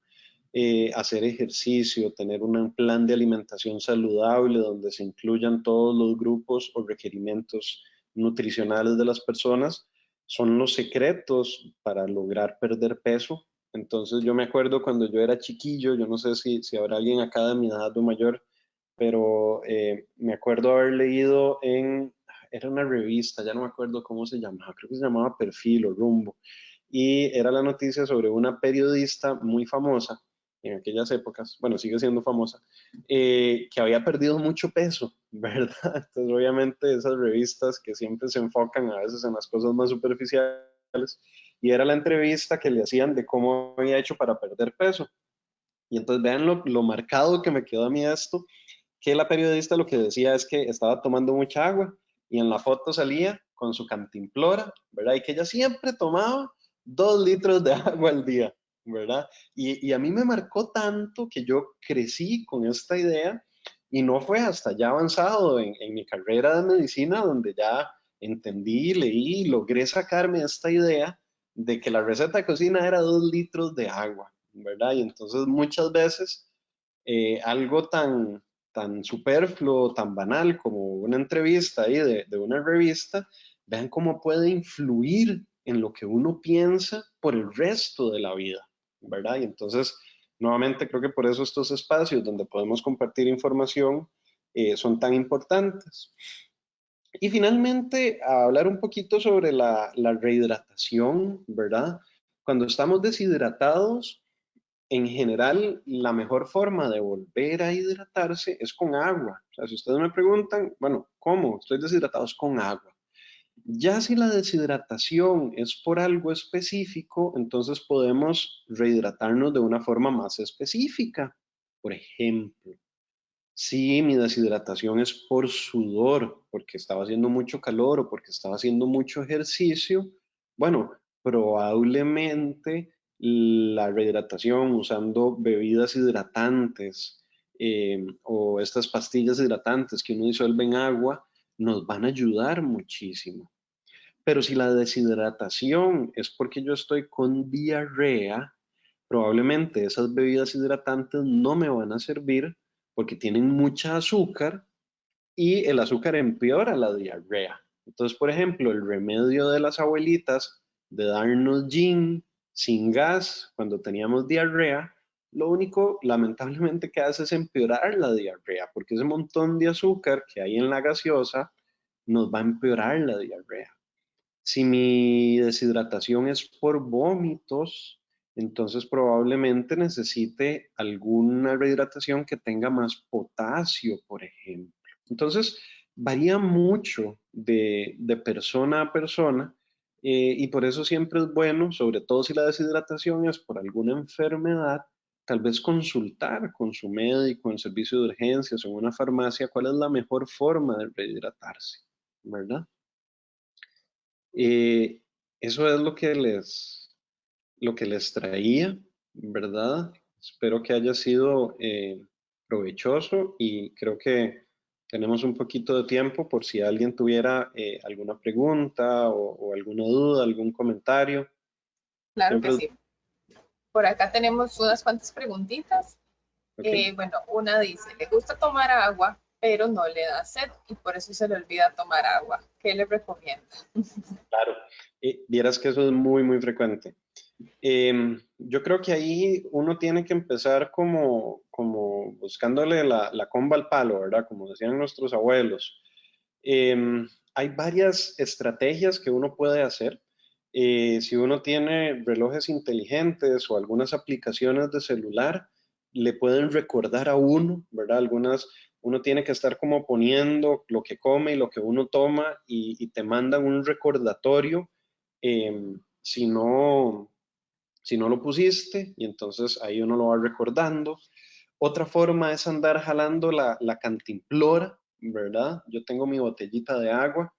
Hacer ejercicio, tener un plan de alimentación saludable donde se incluyan todos los grupos o requerimientos nutricionales de las personas, son los secretos para lograr perder peso. Entonces yo me acuerdo cuando yo era chiquillo, yo no sé si habrá alguien acá de mi edad o mayor, pero me acuerdo haber leído era una revista, ya no me acuerdo cómo se llamaba, creo que se llamaba Perfil o Rumbo, y era la noticia sobre una periodista muy famosa en aquellas épocas, bueno, sigue siendo famosa, que había perdido mucho peso, ¿verdad? Entonces, obviamente, esas revistas que siempre se enfocan a veces en las cosas más superficiales, y era la entrevista que le hacían de cómo había hecho para perder peso. Y entonces vean lo marcado que me quedó a mí esto, que la periodista lo que decía es que estaba tomando mucha agua y en la foto salía con su cantimplora, ¿verdad? Y que ella siempre tomaba 2 litros de agua al día, ¿verdad? Y a mí me marcó tanto que yo crecí con esta idea y no fue hasta ya avanzado en mi carrera de medicina donde ya entendí, leí, logré sacarme esta idea de que la receta de cocina era 2 litros de agua, ¿verdad? Y entonces muchas veces algo tan superfluo, tan banal como una entrevista ahí de una revista, vean cómo puede influir en lo que uno piensa por el resto de la vida, ¿verdad? Y entonces, nuevamente, creo que por eso estos espacios donde podemos compartir información son tan importantes. Y finalmente, a hablar un poquito sobre la rehidratación, ¿verdad? Cuando estamos deshidratados, en general, la mejor forma de volver a hidratarse es con agua. O sea, si ustedes me preguntan, bueno, ¿cómo? Estoy deshidratado, es con agua. Ya si la deshidratación es por algo específico, entonces podemos rehidratarnos de una forma más específica. Por ejemplo, si mi deshidratación es por sudor, porque estaba haciendo mucho calor o porque estaba haciendo mucho ejercicio, bueno, probablemente la rehidratación usando bebidas hidratantes o estas pastillas hidratantes que uno disuelve en agua nos van a ayudar muchísimo. Pero si la deshidratación es porque yo estoy con diarrea, probablemente esas bebidas hidratantes no me van a servir porque tienen mucha azúcar y el azúcar empeora la diarrea. Entonces, por ejemplo, el remedio de las abuelitas de darnos gin sin gas cuando teníamos diarrea, lo único lamentablemente que hace es empeorar la diarrea, porque ese montón de azúcar que hay en la gaseosa nos va a empeorar la diarrea. Si mi deshidratación es por vómitos, entonces probablemente necesite alguna rehidratación que tenga más potasio, por ejemplo. Entonces, varía mucho de persona a persona y por eso siempre es bueno, sobre todo si la deshidratación es por alguna enfermedad, tal vez consultar con su médico en servicio de urgencias o en una farmacia cuál es la mejor forma de rehidratarse, ¿verdad? Eh, Eso es lo que les traía, ¿verdad? Espero que haya sido provechoso y creo que tenemos un poquito de tiempo por si alguien tuviera alguna pregunta o alguna duda, algún comentario.
Claro que
Siempre es...
sí. Por acá tenemos unas cuantas preguntitas.
Ok,
Bueno, una dice, le gusta tomar agua, pero no le da sed y por eso se le olvida tomar agua. ¿Qué le recomienda?
claro. Vieras que eso es muy, muy frecuente. Yo creo que ahí uno tiene que empezar como buscándole la comba al palo, ¿verdad? Como decían nuestros abuelos. Hay varias estrategias que uno puede hacer. Si uno tiene relojes inteligentes o algunas aplicaciones de celular, le pueden recordar a uno, ¿verdad? Uno tiene que estar como poniendo lo que come y lo que uno toma y te mandan un recordatorio si si no lo pusiste y entonces ahí uno lo va recordando. Otra forma es andar jalando la cantimplora, ¿verdad? Yo tengo mi botellita de agua,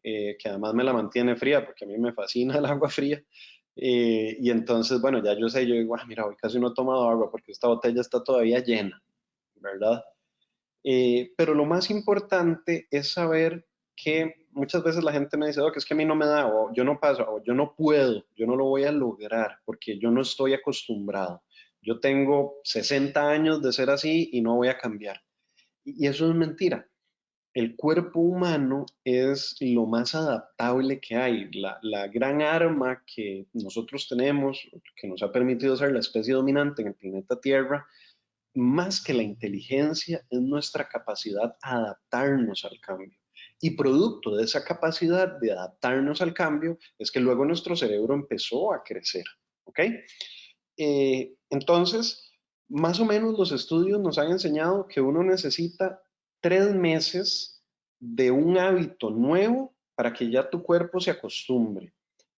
que además me la mantiene fría porque a mí me fascina el agua fría. Y entonces, bueno, ya yo sé, yo digo, mira, hoy casi no he tomado agua porque esta botella está todavía llena, ¿verdad? Pero lo más importante es saber que muchas veces la gente me dice, oh, que es que a mí no me da, o yo no paso, o yo no puedo, yo no lo voy a lograr porque yo no estoy acostumbrado. Yo tengo 60 años de ser así y no voy a cambiar. Y eso es mentira. El cuerpo humano es lo más adaptable que hay. La gran arma que nosotros tenemos, que nos ha permitido ser la especie dominante en el planeta Tierra, más que la inteligencia, es nuestra capacidad a adaptarnos al cambio. Y producto de esa capacidad de adaptarnos al cambio es que luego nuestro cerebro empezó a crecer, ¿ok? Entonces, más o menos los estudios nos han enseñado que uno necesita 3 meses de un hábito nuevo para que ya tu cuerpo se acostumbre.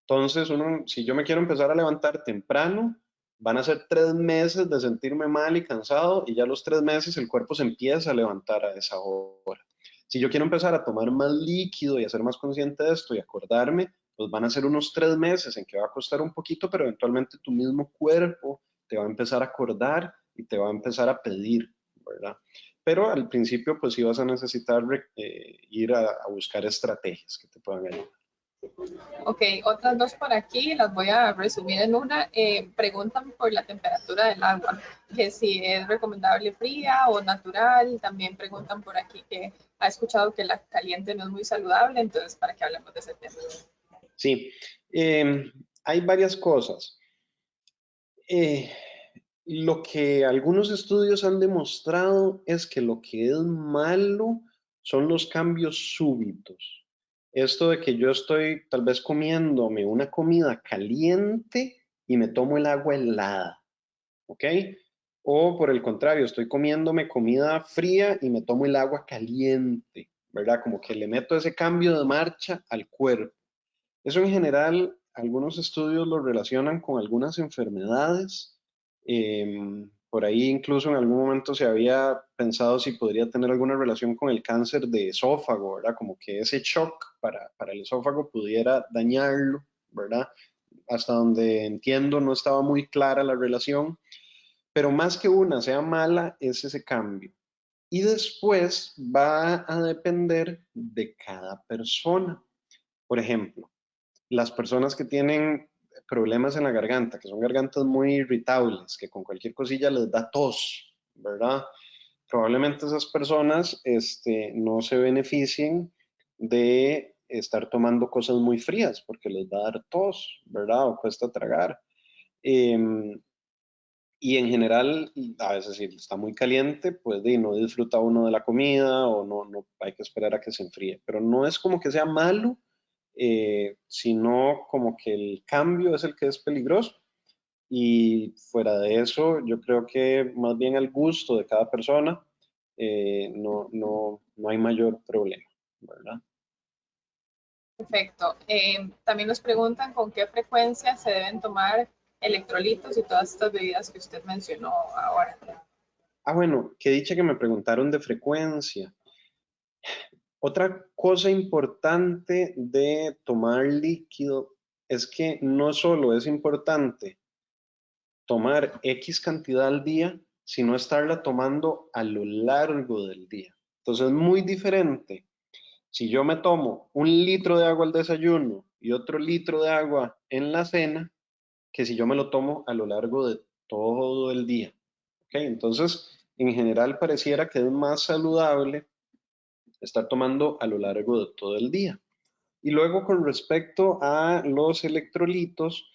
Entonces, si yo me quiero empezar a levantar temprano, van a ser 3 meses de sentirme mal y cansado y ya a los 3 meses el cuerpo se empieza a levantar a esa hora. Si yo quiero empezar a tomar más líquido y a ser más consciente de esto y acordarme, pues van a ser unos 3 meses en que va a costar un poquito, pero eventualmente tu mismo cuerpo te va a empezar a acordar y te va a empezar a pedir, ¿verdad? Pero al principio, pues sí vas a necesitar ir a buscar estrategias que te puedan ayudar.
Ok, otras dos por aquí, las voy a resumir en una. Preguntan por la temperatura del agua, que si es recomendable fría o natural. También preguntan por aquí que ha escuchado que la caliente no es muy saludable, entonces para que hablemos de ese tema.
Sí, hay varias cosas. Eh, lo que algunos estudios han demostrado es que lo que es malo son los cambios súbitos. Esto de que yo estoy tal vez comiéndome una comida caliente y me tomo el agua helada, ¿ok? O por el contrario, estoy comiéndome comida fría y me tomo el agua caliente, ¿verdad? Como que le meto ese cambio de marcha al cuerpo. Eso en general, algunos estudios lo relacionan con algunas enfermedades. Por ahí incluso en algún momento se había pensado si podría tener alguna relación con el cáncer de esófago, ¿verdad? Como que ese shock para el esófago pudiera dañarlo, ¿verdad? Hasta donde entiendo no estaba muy clara la relación, pero más que una sea mala es ese cambio. Y después va a depender de cada persona. Por ejemplo, las personas que tienen problemas en la garganta, que son gargantas muy irritables, que con cualquier cosilla les da tos, ¿verdad? Probablemente esas personas no se beneficien de estar tomando cosas muy frías porque les va a dar tos, ¿verdad? O cuesta tragar. Em, y en general, a veces si está muy caliente, pues no disfruta uno de la comida o no hay que esperar a que se enfríe. Pero no es como que sea malo, sino como que el cambio es el que es peligroso. Y fuera de eso, yo creo que más bien al gusto de cada persona, no hay mayor problema, ¿verdad?
Perfecto. También nos preguntan con qué frecuencia se deben tomar electrolitos y todas estas bebidas que usted mencionó ahora.
Ah, bueno, qué dicha que me preguntaron de frecuencia. Otra cosa importante de tomar líquido es que no solo es importante tomar X cantidad al día, sino estarla tomando a lo largo del día. Entonces es muy diferente si yo me tomo 1 litro de agua al desayuno y otro litro de agua en la cena, que si yo me lo tomo a lo largo de todo el día. ¿Ok? Entonces, en general pareciera que es más saludable estar tomando a lo largo de todo el día. Y luego con respecto a los electrolitos,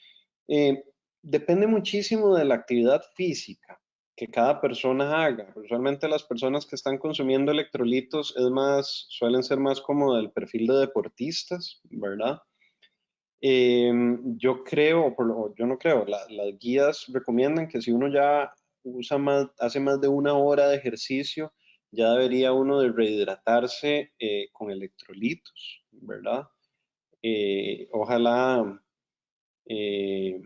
eh, depende muchísimo de la actividad física que cada persona haga. Usualmente las personas que están consumiendo electrolitos suelen ser más como del perfil de deportistas, ¿verdad? Yo creo, yo no creo, las guías recomiendan que si uno ya hace más de 1 hora de ejercicio, ya debería uno de rehidratarse con electrolitos, ¿verdad? Ojalá eh,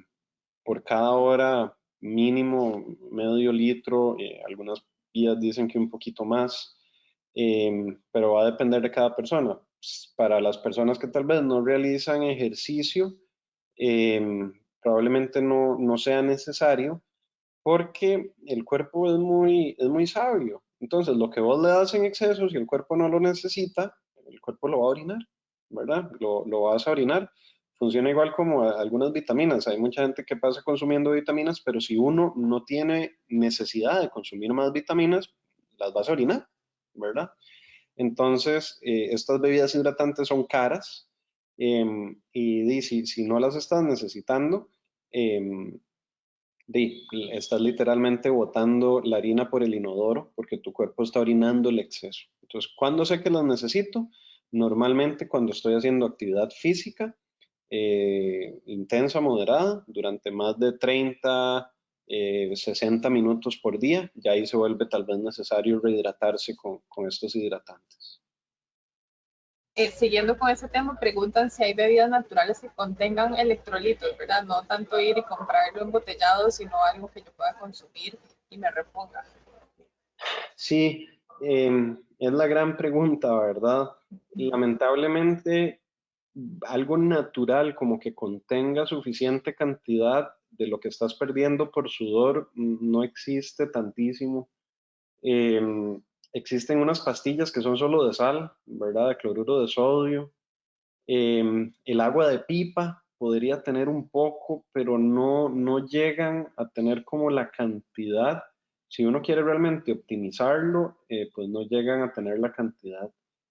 por cada hora mínimo medio litro, algunas guías dicen que un poquito más, pero va a depender de cada persona. Para las personas que tal vez no realizan ejercicio, probablemente no sea necesario porque el cuerpo es muy sabio. Entonces, lo que vos le das en exceso, si el cuerpo no lo necesita, el cuerpo lo va a orinar, ¿verdad? Lo vas a orinar. Funciona igual como algunas vitaminas. Hay mucha gente que pasa consumiendo vitaminas, pero si uno no tiene necesidad de consumir más vitaminas, las vas a orinar, ¿verdad? Entonces, estas bebidas hidratantes son caras y si no las estás necesitando, em, estás literalmente botando la harina por el inodoro porque tu cuerpo está orinando el exceso. Entonces, ¿cuándo sé que las necesito? Normalmente cuando estoy haciendo actividad física, intensa, moderada, durante más de 30, 60 minutos por día, ya ahí se vuelve tal vez necesario rehidratarse con estos hidratantes.
Siguiendo con ese tema, preguntan si hay bebidas naturales que contengan electrolitos, ¿verdad? No tanto ir y comprarlo embotellado, sino algo que yo pueda consumir y me reponga.
Sí, es la gran pregunta, ¿verdad? Lamentablemente, algo natural como que contenga suficiente cantidad de lo que estás perdiendo por sudor no existe tantísimo. Existen unas pastillas que son solo de sal, ¿verdad? De cloruro de sodio. El agua de pipa podría tener un poco, pero no llegan a tener como la cantidad. Si uno quiere realmente optimizarlo, pues no llegan a tener la cantidad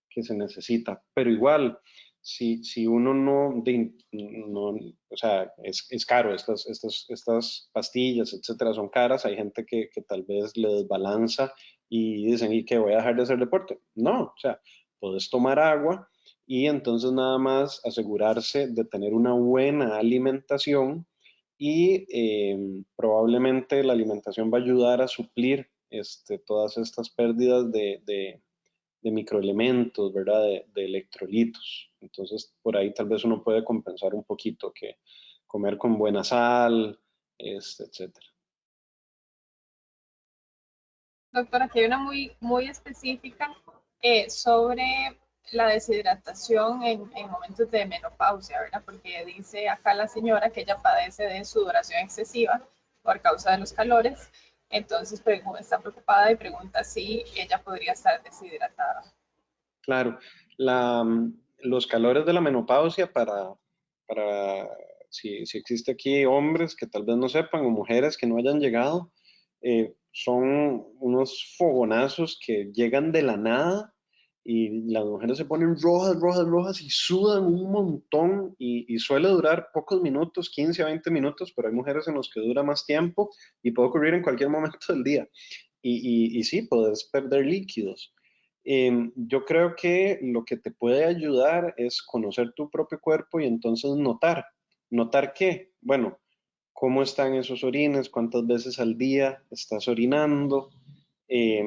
que se necesita. Pero igual, si uno no, o sea, es caro, estas pastillas, etcétera, son caras. Hay gente que tal vez le desbalanza y dicen, ¿y qué voy a dejar de hacer deporte? No, o sea, puedes tomar agua y entonces nada más asegurarse de tener una buena alimentación y probablemente la alimentación va a ayudar a suplir todas estas pérdidas de microelementos, ¿verdad? De electrolitos. Entonces por ahí tal vez uno puede compensar un poquito que comer con buena sal, etcétera.
Doctora, aquí hay una muy específica sobre la deshidratación en momentos de menopausia, ¿verdad? Porque dice acá la señora que ella padece de sudoración excesiva por causa de los calores, entonces está preocupada y pregunta si ella podría estar deshidratada.
Claro, los calores de la menopausia para si existe aquí hombres que tal vez no sepan o mujeres que no hayan llegado, son unos fogonazos que llegan de la nada y las mujeres se ponen rojas, rojas, rojas y sudan un montón y suele durar pocos minutos, 15 a 20 minutos, pero hay mujeres en los que dura más tiempo y puede ocurrir en cualquier momento del día. Y sí, puedes perder líquidos. Yo creo que lo que te puede ayudar es conocer tu propio cuerpo y entonces notar. ¿Notar qué? Bueno, cómo están esos orines, cuántas veces al día estás orinando, eh,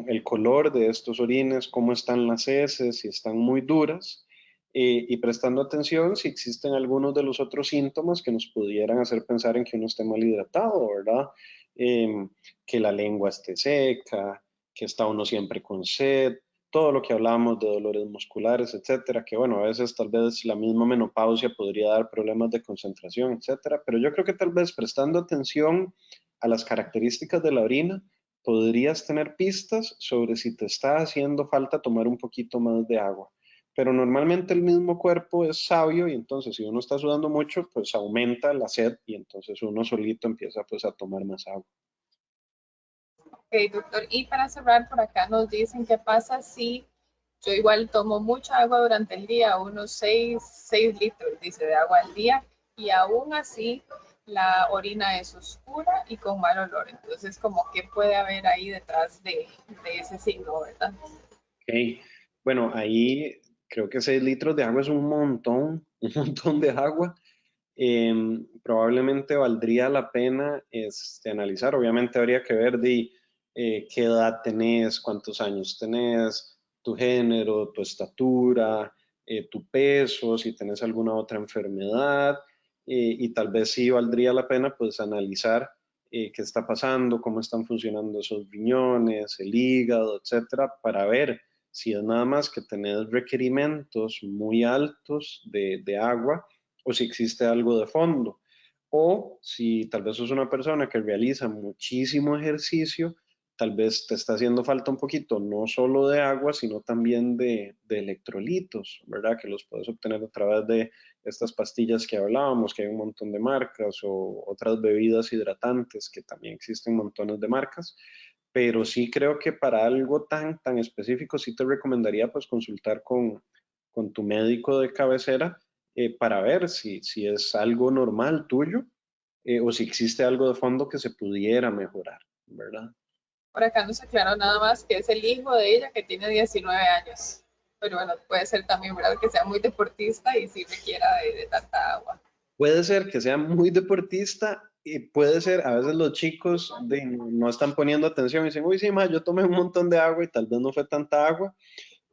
el color de estos orines, cómo están las heces, si están muy duras, y prestando atención si existen algunos de los otros síntomas que nos pudieran hacer pensar en que uno esté mal hidratado, ¿verdad? Que la lengua esté seca, que está uno siempre con sed, todo lo que hablábamos de dolores musculares, etcétera, que bueno, a veces tal vez la misma menopausia podría dar problemas de concentración, etcétera, pero yo creo que tal vez prestando atención a las características de la orina, podrías tener pistas sobre si te está haciendo falta tomar un poquito más de agua. Pero normalmente el mismo cuerpo es sabio y entonces si uno está sudando mucho, pues aumenta la sed y entonces uno solito empieza pues a tomar más agua.
Ok, doctor. Y para cerrar, por acá nos dicen qué pasa si yo igual tomo mucha agua durante el día, unos 6 litros, dice, de agua al día, y aún así la orina es oscura y con mal olor. Entonces, como que puede haber ahí detrás de ese signo, ¿verdad?
Ok, bueno, ahí creo que 6 litros de agua es un montón, un montón de agua. Probablemente valdría la pena analizar, obviamente habría que ver qué edad tenés, cuántos años tenés, tu género, tu estatura, tu peso, si tenés alguna otra enfermedad, y tal vez sí valdría la pena pues analizar qué está pasando, cómo están funcionando esos riñones, el hígado, etcétera, para ver si es nada más que tenés requerimientos muy altos de agua o si existe algo de fondo. O si tal vez sos una persona que realiza muchísimo ejercicio, tal vez te está haciendo falta un poquito, no solo de agua, sino también de electrolitos, ¿verdad? Que los puedes obtener a través de estas pastillas que hablábamos, que hay un montón de marcas, o otras bebidas hidratantes, que también existen montones de marcas. Pero sí creo que para algo tan específico, sí te recomendaría pues consultar con tu médico de cabecera para ver si es algo normal tuyo o si existe algo de fondo que se pudiera mejorar, ¿verdad?
Por acá nos aclaró nada más que es el hijo de ella que tiene 19 años. pero bueno, puede ser también, ¿verdad? Que sea muy deportista y sí requiera de tanta agua.
Puede ser que sea muy deportista y puede ser, a veces los chicos no están poniendo atención y dicen, uy, sí, ma, yo tomé un montón de agua y tal vez no fue tanta agua.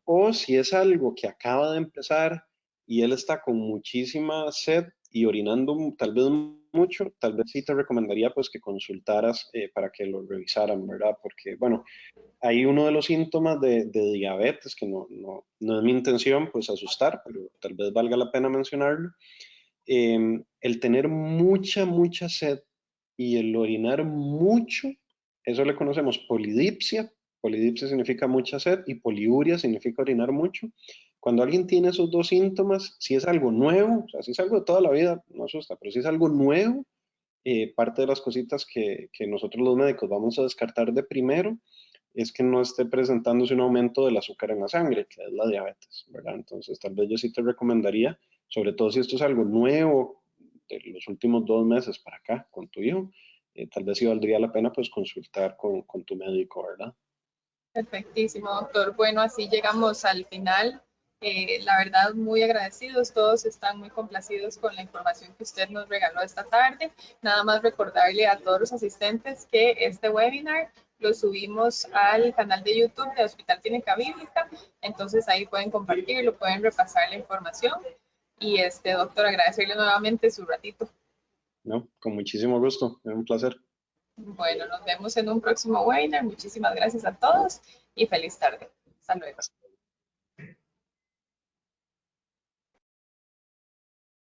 O si es algo que acaba de empezar y él está con muchísima sed y orinando tal vez mucho, tal vez sí te recomendaría pues que consultaras para que lo revisaran, ¿verdad? Porque, bueno, hay uno de los síntomas de diabetes, que no es mi intención pues asustar, pero tal vez valga la pena mencionarlo. El tener mucha sed y el orinar mucho, eso le conocemos polidipsia. Polidipsia significa mucha sed y poliuria significa orinar mucho. Cuando alguien tiene esos dos síntomas, si es algo nuevo, o sea, si es algo de toda la vida, no asusta, pero si es algo nuevo, parte de las cositas que nosotros los médicos vamos a descartar de primero es que no esté presentándose un aumento del azúcar en la sangre, que es la diabetes, ¿verdad? Entonces, tal vez yo sí te recomendaría, sobre todo si esto es algo nuevo de los últimos 2 meses para acá con tu hijo, tal vez sí valdría la pena pues consultar con tu médico, ¿verdad?
Perfectísimo, doctor. Bueno, así llegamos al final. La verdad, muy agradecidos. Todos están muy complacidos con la información que usted nos regaló esta tarde. Nada más recordarle a todos los asistentes que este webinar lo subimos al canal de YouTube de Hospital Clínica Bíblica. Entonces ahí pueden compartirlo, pueden repasar la información. Y doctor, agradecerle nuevamente su ratito.
¿No? Con muchísimo gusto, es un placer.
Bueno, nos vemos en un próximo webinar. Muchísimas gracias a todos y feliz tarde. Hasta luego.